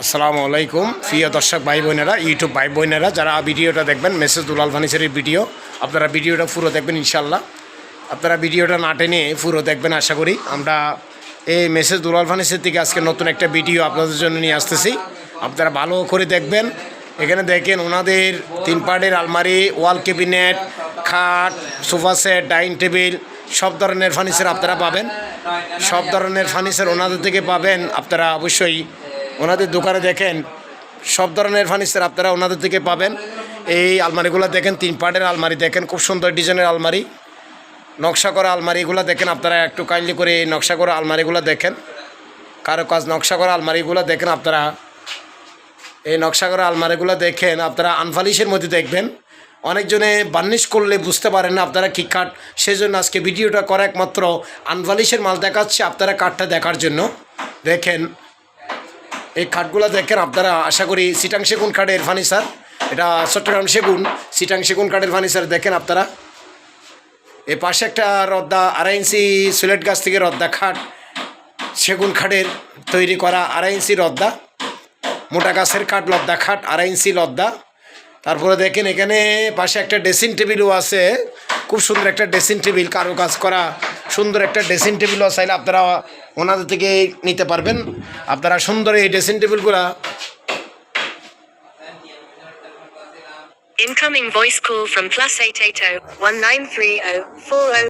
আসসালামু আলাইকুম প্রিয় দর্শক ভাই বোনেরা, ইউটিউব ভাই বোনেরা যারা ভিডিওটা দেখবেন মেসেজ দুলাল ফার্নিচারের ভিডিও, আপনারা ভিডিওটা পুরো দেখবেন ইনশাল্লাহ। আপনারা ভিডিওটা না টেনে পুরো দেখবেন আশা করি। আমরা এই মেসেজ দুলাল ফার্নিচার থেকে আজকে নতুন একটা ভিডিও আপনাদের জন্য নিয়ে আসতেছি, আপনারা ভালো করে দেখবেন। এখানে দেখেন ওনাদের 3 পার্টের আলমারি, ওয়াল ক্যাবিনেট, খাট, সোফা সেট, ডাইনিং টেবিল, সব ধরনের ফার্নিচার আপনারা পাবেন। সব ধরনের ফার্নিচার ওনাদের থেকে পাবেন। আপনারা অবশ্যই ওনাদের দোকানে দেখেন, সব ধরনের ফার্নিচার আপনারা ওনাদের থেকে পাবেন। এই আলমারিগুলো দেখেন, 3 পার্টের আলমারি দেখেন, খুব সুন্দর ডিজাইনের আলমারি, নকশা করা আলমারিগুলো দেখেন। আপনারা একটু কাইন্ডলি করে এই নকশা করা আলমারিগুলো দেখেন, কারো কাজ নকশা করা আলমারিগুলো দেখেন। আপনারা এই নকশা করা আলমারিগুলো দেখেন, আপনারা আনফালিশের মধ্যে দেখবেন। অনেকজনে বার্নিশ করলে বুঝতে পারেন না আপনারা কী কাঠ, সেই জন্য আজকে ভিডিওটা করা একমাত্র আনফালিশের মাল দেখাচ্ছে আপনারা কাঠটা দেখার জন্য। দেখেন এই কাঠগুলো দেখেন আপনারা, আশা করি চিটাং সেগুন কাঠের ফার্নিচার, এটা চট্টগ্রাম সেগুন, চিটাং সেগুন কাঠের ফার্নিচার দেখেন আপনারা। এ পাশে একটা রদ্দা 2.5 ইঞ্চি সিলেট গাছ থেকে রদ্দা খাট, সেগুন কাঠের তৈরি করা 2.5 ইঞ্চি রদ্দা, মোটা গাছের কাঠ, লদ্দা খাট 2.5 ইঞ্চি লদ্দা। তারপরে দেখেন এখানে পাশে একটা ড্রেসিং টেবিলও আছে, খুব সুন্দর একটা ড্রেসিং টেবিল, কারো কাজ করা সুন্দর একটা ড্রেসিং টেবিলও চাইলে আপনারা ওনাদের থেকে নিতে পারবেন। আপনারা সুন্দর এই dressing টেবিলগুলা। Incoming voice call from +880 1930 40